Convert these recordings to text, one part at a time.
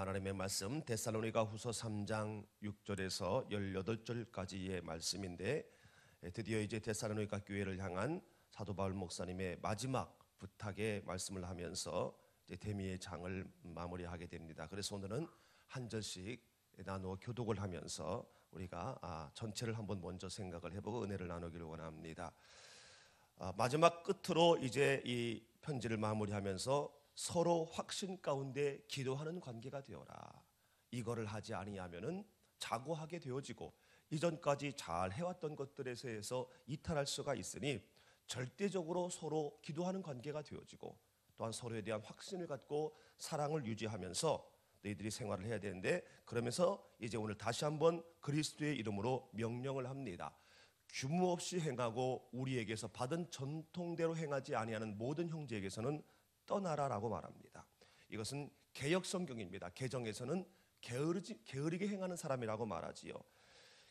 하나님의 말씀 데살로니가후서 3장 6절에서 18절까지의 말씀인데, 드디어 이제 데살로니가 교회를 향한 사도 바울 목사님의 마지막 부탁의 말씀을 하면서 이제 대미의 장을 마무리하게 됩니다. 그래서 오늘은 한 절씩 나누어 교독을 하면서 우리가 전체를 한번 먼저 생각을 해보고 은혜를 나누기를 원합니다. 마지막 끝으로 이제 이 편지를 마무리하면서 서로 확신 가운데 기도하는 관계가 되어라. 이거를 하지 아니하면은 자고하게 되어지고 이전까지 잘 해왔던 것들에 대해서 이탈할 수가 있으니 절대적으로 서로 기도하는 관계가 되어지고 또한 서로에 대한 확신을 갖고 사랑을 유지하면서 너희들이 생활을 해야 되는데, 그러면서 이제 오늘 다시 한번 그리스도의 이름으로 명령을 합니다. 규모 없이 행하고 우리에게서 받은 전통대로 행하지 아니하는 모든 형제에게서는 떠나라라고 말합니다. 이것은 개역 성경입니다. 개정에서는 게으르게 행하는 사람이라고 말하지요.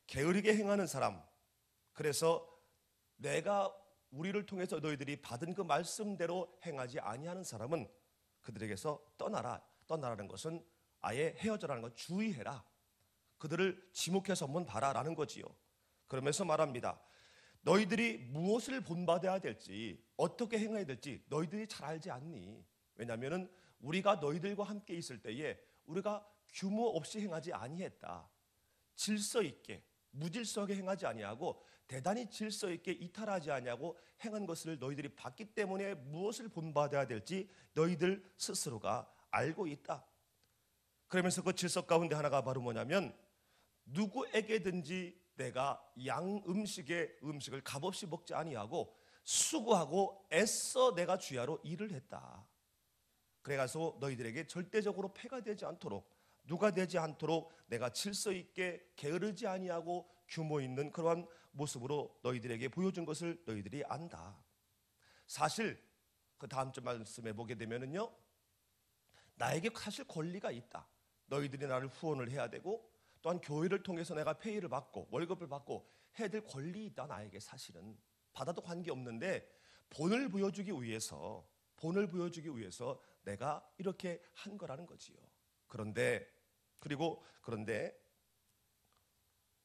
게으르게 행하는 사람. 그래서 내가 우리를 통해서 너희들이 받은 그 말씀대로 행하지 아니하는 사람은 그들에게서 떠나라. 떠나라는 것은 아예 헤어져라는 것, 주의해라. 그들을 지목해서 한번 봐라라는 거지요. 그러면서 말합니다. 너희들이 무엇을 본받아야 될지, 어떻게 행해야 될지 너희들이 잘 알지 않니? 왜냐하면 우리가 너희들과 함께 있을 때에 우리가 규모 없이 행하지 아니했다. 질서 있게, 무질서하게 행하지 아니하고 대단히 질서 있게 이탈하지 아니하고 행한 것을 너희들이 봤기 때문에 무엇을 본받아야 될지 너희들 스스로가 알고 있다. 그러면서 그 질서 가운데 하나가 바로 뭐냐면, 누구에게든지 내가 양 음식을 값없이 먹지 아니하고 수고하고 애써 내가 주야로 일을 했다. 그래서 너희들에게 절대적으로 폐가 되지 않도록, 누가 되지 않도록 내가 질서 있게 게으르지 아니하고 규모 있는 그러한 모습으로 너희들에게 보여준 것을 너희들이 안다. 사실 그 다음 주 말씀에 보게 되면은요, 나에게 사실 권리가 있다. 너희들이 나를 후원을 해야 되고 또한 교회를 통해서 내가 페이를 받고 월급을 받고 해야 될 권리 있다. 나에게 사실은 받아도 관계없는데 본을 보여주기 위해서 내가 이렇게 한 거라는 거지요. 그런데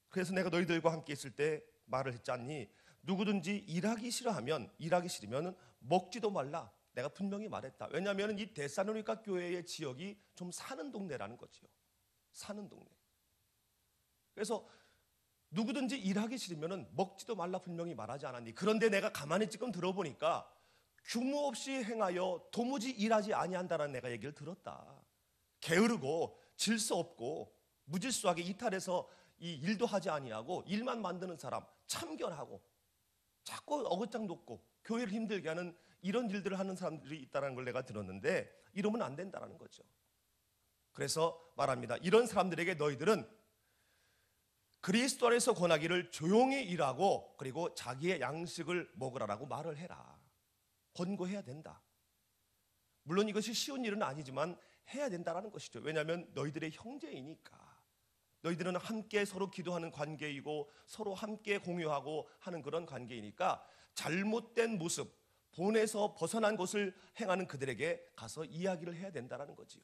그래서 내가 너희들과 함께 있을 때 말을 했지 않니? 누구든지 일하기 싫으면 먹지도 말라. 내가 분명히 말했다. 왜냐하면 이 데살로니가 교회의 지역이 좀 사는 동네라는 거지요. 사는 동네. 그래서 누구든지 일하기 싫으면 먹지도 말라 분명히 말하지 않았니? 그런데 내가 가만히 지금 들어보니까 규모 없이 행하여 도무지 일하지 아니한다는 내가 얘기를 들었다. 게으르고 질서 없고 무질서하게 이탈해서 이 일도 하지 아니하고 일만 만드는 사람, 참견하고 자꾸 어긋장 높고 교회를 힘들게 하는 이런 일들을 하는 사람들이 있다는 걸 내가 들었는데, 이러면 안 된다는 거죠. 그래서 말합니다. 이런 사람들에게 너희들은 그리스도 안에서 권하기를 조용히 일하고 그리고 자기의 양식을 먹으라라고 말을 해라. 권고해야 된다. 물론 이것이 쉬운 일은 아니지만 해야 된다는 것이죠. 왜냐하면 너희들의 형제이니까. 너희들은 함께 서로 기도하는 관계이고 서로 함께 공유하고 하는 그런 관계이니까 잘못된 모습, 본에서 벗어난 것을 행하는 그들에게 가서 이야기를 해야 된다는 거지요.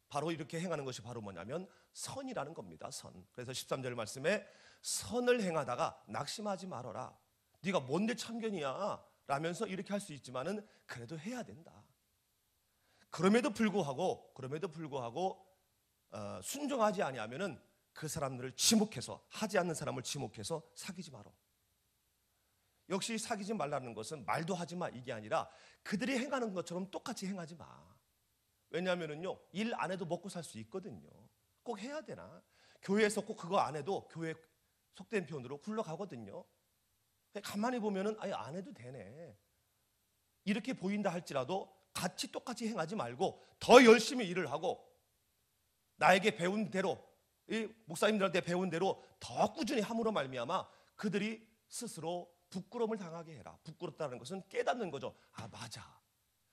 바로 이렇게 행하는 것이 바로 뭐냐면 선이라는 겁니다. 선. 그래서 13절 말씀에 선을 행하다가 낙심하지 말아라. 네가 뭔데 참견이야 라면서 이렇게 할 수 있지만은 그래도 해야 된다. 그럼에도 불구하고 순종하지 아니하면은 그 사람들을 지목해서, 하지 않는 사람을 지목해서 사귀지 마라. 역시 사귀지 말라는 것은 말도 하지 마 이게 아니라 그들이 행하는 것처럼 똑같이 행하지 마. 왜냐하면은요, 일 안 해도 먹고 살 수 있거든요. 꼭 해야 되나? 교회에서 꼭 그거 안 해도 교회 속된 표현으로 굴러가거든요. 가만히 보면은 아예 안 해도 되네. 이렇게 보인다 할지라도 같이 똑같이 행하지 말고 더 열심히 일을 하고 나에게 배운 대로, 이 목사님들한테 배운 대로 더 꾸준히 함으로 말미암아 그들이 스스로 부끄러움을 당하게 해라. 부끄럽다는 것은 깨닫는 거죠. 아, 맞아.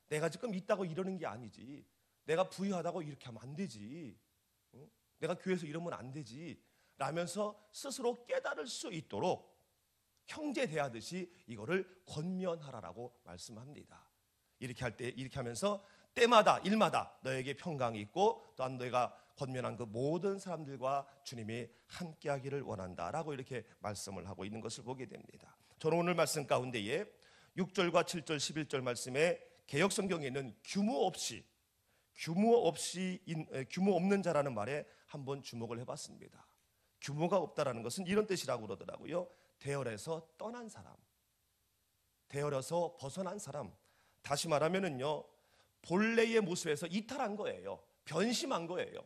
내가 지금 있다고 이러는 게 아니지. 내가 부유하다고 이렇게 하면 안 되지. 내가 교회에서 이러면 안 되지. 라면서 스스로 깨달을 수 있도록 형제 대하듯이 이거를 권면하라라고 말씀합니다. 이렇게 하면서 때마다 일마다 너에게 평강이 있고 또한 너희가 권면한 그 모든 사람들과 주님이 함께하기를 원한다라고 이렇게 말씀을 하고 있는 것을 보게 됩니다. 저는 오늘 말씀 가운데에 6절과 7절 11절 말씀에 개역성경에는 규모 없는 자라는 말에 한번 주목을 해봤습니다. 규모가 없다라는 것은 이런 뜻이라고 그러더라고요. 대열에서 떠난 사람, 대열에서 벗어난 사람, 다시 말하면은요, 본래의 모습에서 이탈한 거예요. 변심한 거예요.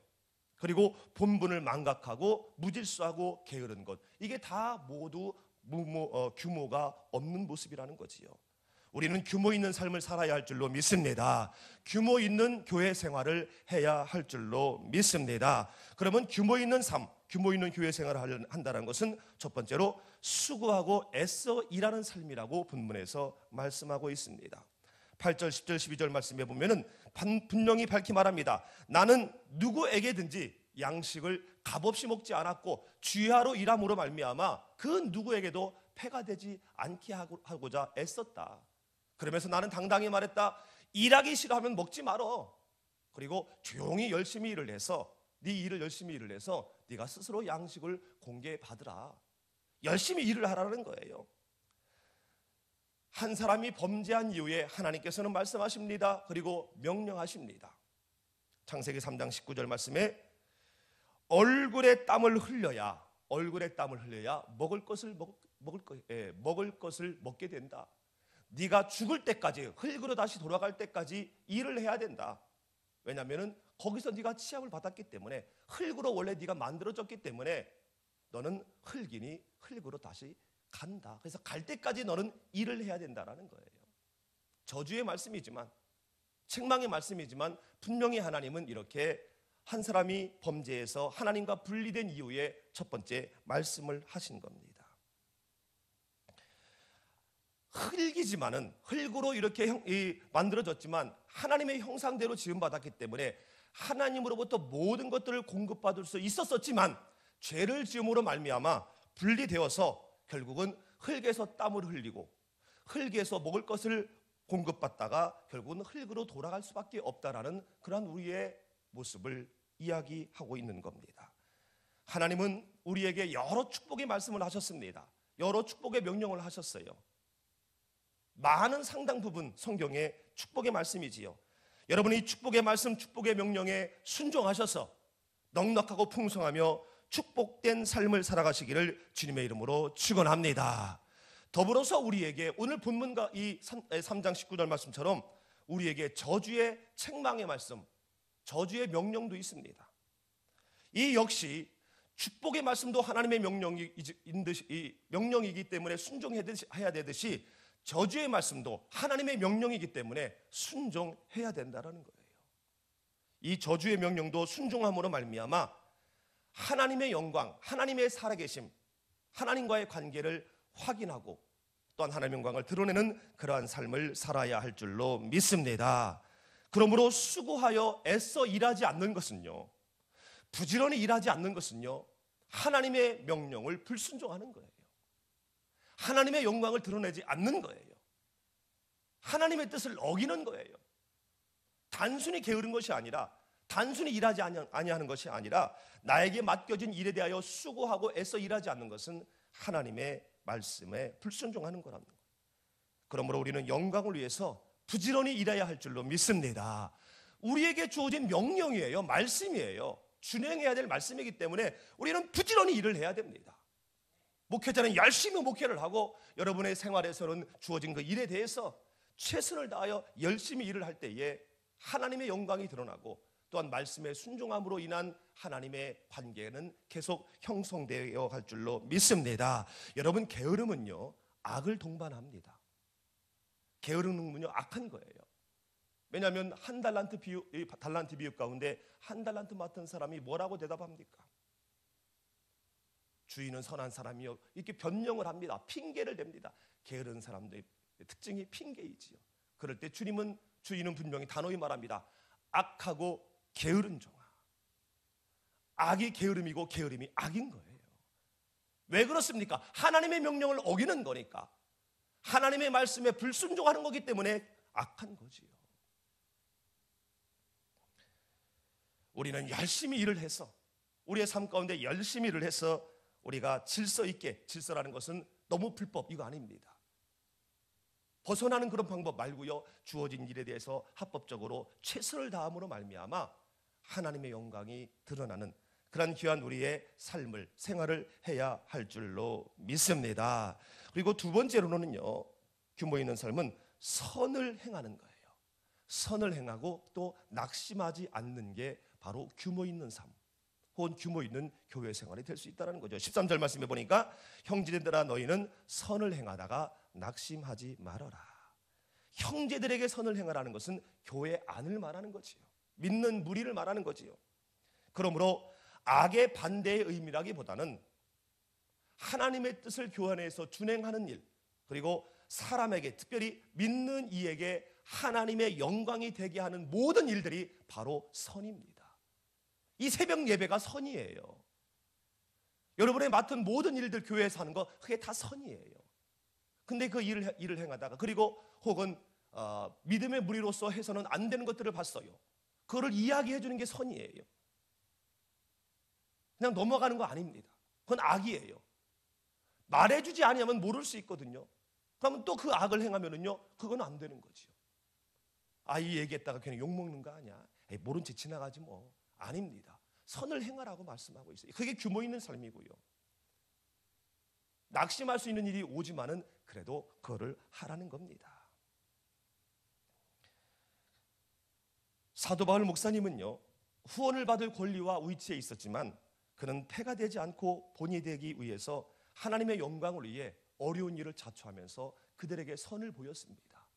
그리고 본분을 망각하고 무질서하고 게으른 것, 이게 다 모두 규모가 없는 모습이라는 거지요. 우리는 규모 있는 삶을 살아야 할 줄로 믿습니다. 규모 있는 교회 생활을 해야 할 줄로 믿습니다. 그러면 규모 있는 삶, 규모 있는 교회 생활을 한다는 것은 첫 번째로 수고하고 애써 일하는 삶이라고 본문에서 말씀하고 있습니다. 8절, 10절, 12절 말씀에 보면은 분명히 밝히 말합니다. 나는 누구에게든지 양식을 값없이 먹지 않았고 주야로 일함으로 말미암아 그 누구에게도 폐가 되지 않게 하고자 애썼다. 그러면서 나는 당당히 말했다. 일하기 싫어하면 먹지 말어. 그리고 조용히 열심히 일을 해서 네 일을 열심히 일을 해서 네가 스스로 양식을 공개받으라. 열심히 일을 하라는 거예요. 한 사람이 범죄한 이후에 하나님께서는 말씀하십니다. 그리고 명령하십니다. 창세기 3장 19절 말씀에 얼굴에 땀을 흘려야 먹을 것을 먹게 된다. 네가 죽을 때까지, 흙으로 다시 돌아갈 때까지 일을 해야 된다. 왜냐하면 거기서 네가 취업을 받았기 때문에, 흙으로 원래 네가 만들어졌기 때문에 너는 흙이니 흙으로 다시 간다. 그래서 갈 때까지 너는 일을 해야 된다라는 거예요. 저주의 말씀이지만, 책망의 말씀이지만 분명히 하나님은 이렇게 한 사람이 범죄해서 하나님과 분리된 이후에 첫 번째 말씀을 하신 겁니다. 흙이지만은, 흙으로 이렇게 만들어졌지만 하나님의 형상대로 지음받았기 때문에 하나님으로부터 모든 것들을 공급받을 수 있었지만 죄를 지음으로 말미암아 분리되어서 결국은 흙에서 땀을 흘리고 흙에서 먹을 것을 공급받다가 결국은 흙으로 돌아갈 수밖에 없다라는 그런 우리의 모습을 이야기하고 있는 겁니다. 하나님은 우리에게 여러 축복의 말씀을 하셨습니다. 여러 축복의 명령을 하셨어요. 많은 상당 부분 성경의 축복의 말씀이지요. 여러분이 축복의 말씀, 축복의 명령에 순종하셔서 넉넉하고 풍성하며 축복된 삶을 살아가시기를 주님의 이름으로 축원합니다. 더불어서 우리에게 오늘 본문과 이 3장 19절 말씀처럼 우리에게 저주의 책망의 말씀, 저주의 명령도 있습니다. 이 역시 축복의 말씀도 하나님의 명령이기 때문에 순종해야 되듯이 저주의 말씀도 하나님의 명령이기 때문에 순종해야 된다는 거예요. 이 저주의 명령도 순종함으로 말미암아 하나님의 영광, 하나님의 살아계심, 하나님과의 관계를 확인하고 또한 하나님의 영광을 드러내는 그러한 삶을 살아야 할 줄로 믿습니다. 그러므로 수고하여 애써 일하지 않는 것은요, 부지런히 일하지 않는 것은요, 하나님의 명령을 불순종하는 거예요. 하나님의 영광을 드러내지 않는 거예요. 하나님의 뜻을 어기는 거예요. 단순히 게으른 것이 아니라, 단순히 일하지 아니하는 것이 아니라 나에게 맡겨진 일에 대하여 수고하고 애써 일하지 않는 것은 하나님의 말씀에 불순종하는 거라는 거예요. 그러므로 우리는 영광을 위해서 부지런히 일해야 할 줄로 믿습니다. 우리에게 주어진 명령이에요. 말씀이에요. 준행해야 될 말씀이기 때문에 우리는 부지런히 일을 해야 됩니다. 목회자는 열심히 목회를 하고 여러분의 생활에서는 주어진 그 일에 대해서 최선을 다하여 열심히 일을 할 때에 하나님의 영광이 드러나고 또한 말씀의 순종함으로 인한 하나님의 관계는 계속 형성되어 갈 줄로 믿습니다. 여러분, 게으름은요, 악을 동반합니다. 게으름은요, 악한 거예요. 왜냐하면 한 달란트 비읍 가운데 한 달란트 맡은 사람이 뭐라고 대답합니까? 주인은 선한 사람이요, 이렇게 변명을 합니다. 핑계를 댑니다. 게으른 사람들의 특징이 핑계이지요. 그럴 때 주인은 분명히 단호히 말합니다. 악하고 게으른 종아. 악이 게으름이고 게으름이 악인 거예요. 왜 그렇습니까? 하나님의 명령을 어기는 거니까. 하나님의 말씀에 불순종하는 거기 때문에 악한 거지요. 우리는 열심히 일을 해서 우리의 삶 가운데 열심히 일을 해서 우리가 질서 있게, 질서라는 것은 너무 불법, 이거 아닙니다. 벗어나는 그런 방법 말고요, 주어진 일에 대해서 합법적으로 최선을 다함으로 말미암아 하나님의 영광이 드러나는 그런 귀한 우리의 삶을, 생활을 해야 할 줄로 믿습니다. 그리고 두 번째로는요, 규모 있는 삶은 선을 행하는 거예요. 선을 행하고 또 낙심하지 않는 게 바로 규모 있는 삶, 혹은 규모 있는 교회 생활이 될 수 있다는 거죠. 13절 말씀해 보니까 형제들아 너희는 선을 행하다가 낙심하지 말아라. 형제들에게 선을 행하라는 것은 교회 안을 말하는 거지요. 믿는 무리를 말하는 거지요. 그러므로 악의 반대의 의미라기보다는 하나님의 뜻을 교회에서 준행하는 일, 그리고 사람에게, 특별히 믿는 이에게 하나님의 영광이 되게 하는 모든 일들이 바로 선입니다. 이 새벽 예배가 선이에요. 여러분의 맡은 모든 일들, 교회에서 하는 거 그게 다 선이에요. 근데 그 일을 행하다가, 그리고 혹은 믿음의 무리로서 해서는 안 되는 것들을 봤어요. 그거를 이야기해 주는 게 선이에요. 그냥 넘어가는 거 아닙니다. 그건 악이에요. 말해주지 아니하면 모를 수 있거든요. 그러면 또 그 악을 행하면은요, 그건 안 되는 거지요. 이 얘기했다가 그냥 욕먹는 거 아니야? 모른 채 지나가지 뭐. 아닙니다. 선을 행하라고 말씀하고 있어요. 그게 규모 있는 삶이고요. 낙심할 수 있는 일이 오지만은 그래도 그거를 하라는 겁니다. 사도 바울 목사님은요, 후원을 받을 권리와 위치에 있었지만 그는 패가 되지 않고 본이 되기 위해서 하나님의 영광을 위해 어려운 일을 자초하면서 그들에게 선을 보였습니다.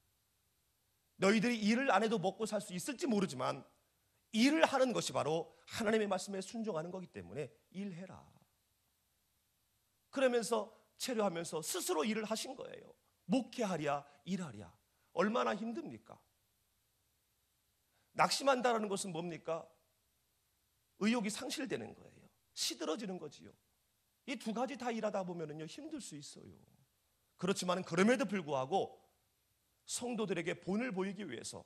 너희들이 일을 안 해도 먹고 살 수 있을지 모르지만 일을 하는 것이 바로 하나님의 말씀에 순종하는 거기 때문에 일해라. 그러면서 체류하면서 스스로 일을 하신 거예요. 목회하랴 일하랴. 얼마나 힘듭니까? 낙심한다라는 것은 뭡니까? 의욕이 상실되는 거예요. 시들어지는 거지요. 이 두 가지 다 일하다 보면은요, 힘들 수 있어요. 그렇지만 그럼에도 불구하고 성도들에게 본을 보이기 위해서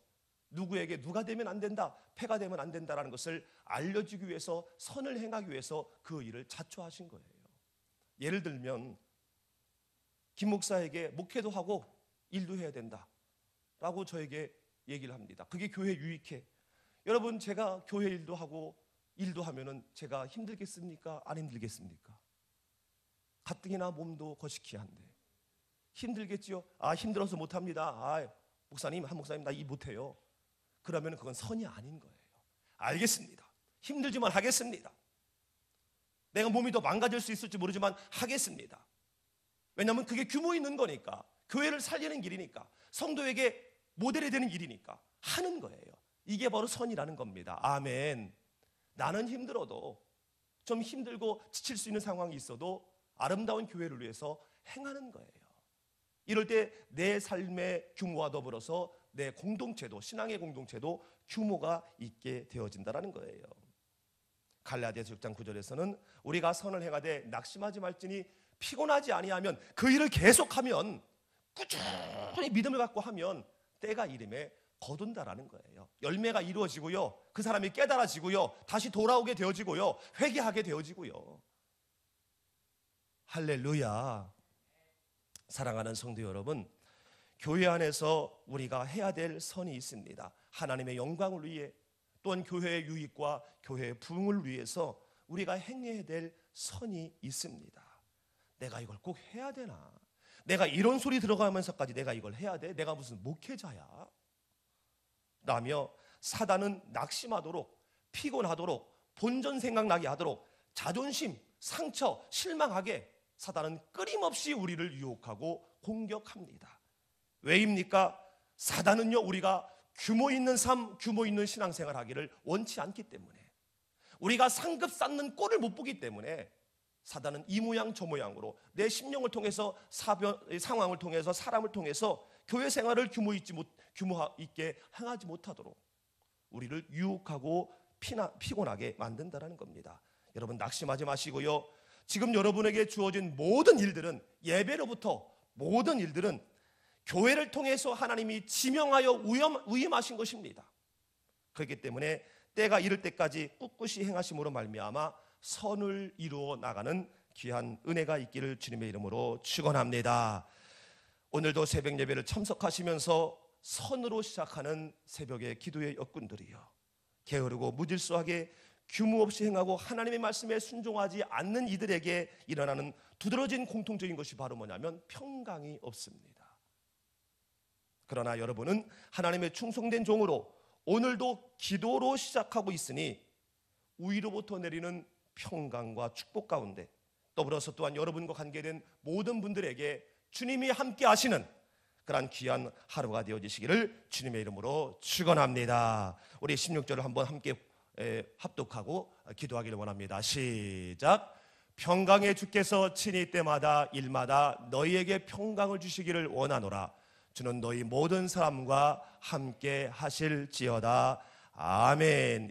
누구에게 누가 되면 안 된다, 패가 되면 안 된다라는 것을 알려주기 위해서, 선을 행하기 위해서 그 일을 자초하신 거예요. 예를 들면 김 목사에게 목회도 하고 일도 해야 된다라고 저에게 얘기를 합니다. 그게 교회에 유익해. 여러분, 제가 교회 일도 하고 일도 하면은 제가 힘들겠습니까? 안 힘들겠습니까? 가뜩이나 몸도 거시기한데 힘들겠지요? 힘들어서 못합니다. 목사님, 한 목사님 나 일 못해요. 그러면 그건 선이 아닌 거예요. 알겠습니다. 힘들지만 하겠습니다. 내가 몸이 더 망가질 수 있을지 모르지만 하겠습니다. 왜냐하면 그게 규모 있는 거니까, 교회를 살리는 일이니까, 성도에게 모델이 되는 일이니까 하는 거예요. 이게 바로 선이라는 겁니다. 아멘. 나는 힘들어도, 좀 힘들고 지칠 수 있는 상황이 있어도 아름다운 교회를 위해서 행하는 거예요. 이럴 때 내 삶의 규모와 더불어서 내 공동체도, 신앙의 공동체도 규모가 있게 되어진다는 거예요. 갈라디아서 6장 9절에서는 우리가 선을 행하되 낙심하지 말지니 피곤하지 아니하면, 그 일을 계속하면, 꾸준히 믿음을 갖고 하면 때가 이름에 거둔다라는 거예요. 열매가 이루어지고요, 그 사람이 깨달아지고요, 다시 돌아오게 되어지고요, 회개하게 되어지고요. 할렐루야. 사랑하는 성도 여러분, 교회 안에서 우리가 해야 될 선이 있습니다. 하나님의 영광을 위해, 또한 교회의 유익과 교회의 부흥을 위해서 우리가 행해야 될 선이 있습니다. 내가 이걸 꼭 해야 되나? 내가 이런 소리 들어가면서까지 내가 이걸 해야 돼? 내가 무슨 목회자야? 라며 사단은 낙심하도록, 피곤하도록, 본전 생각나게 하도록, 자존심, 상처, 실망하게 사단은 끊임없이 우리를 유혹하고 공격합니다. 왜입니까? 사단은요, 우리가 규모 있는 삶, 규모 있는 신앙생활 하기를 원치 않기 때문에, 우리가 상급 쌓는 꼴을 못 보기 때문에 사단은 이 모양 저 모양으로 내 심령을 통해서, 상황을 통해서, 사람을 통해서 교회 생활을 규모 있게 행하지 못하도록 우리를 유혹하고 피곤하게 만든다는 겁니다. 여러분, 낙심하지 마시고요, 지금 여러분에게 주어진 모든 일들은, 예배로부터 모든 일들은 교회를 통해서 하나님이 지명하여 위임하신 것입니다. 그렇기 때문에 때가 이를 때까지 꿋꿋이 행하심으로 말미암아 선을 이루어 나가는 귀한 은혜가 있기를 주님의 이름으로 축원합니다. 오늘도 새벽 예배를 참석하시면서 선으로 시작하는 새벽의 기도의 역군들이요, 게으르고 무질서하게 규모 없이 행하고 하나님의 말씀에 순종하지 않는 이들에게 일어나는 두드러진 공통적인 것이 바로 뭐냐면 평강이 없습니다. 그러나 여러분은 하나님의 충성된 종으로 오늘도 기도로 시작하고 있으니 위로부터 내리는 평강과 축복 가운데, 더불어서 또한 여러분과 관계된 모든 분들에게 주님이 함께 하시는 그러한 귀한 하루가 되어지시기를 주님의 이름으로 축원합니다. 우리 16절을 한번 함께 합독하고 기도하기를 원합니다. 시작. 평강의 주께서 친히 때마다 일마다 너희에게 평강을 주시기를 원하노라. 주는 너희 모든 사람과 함께 하실지어다. 아멘.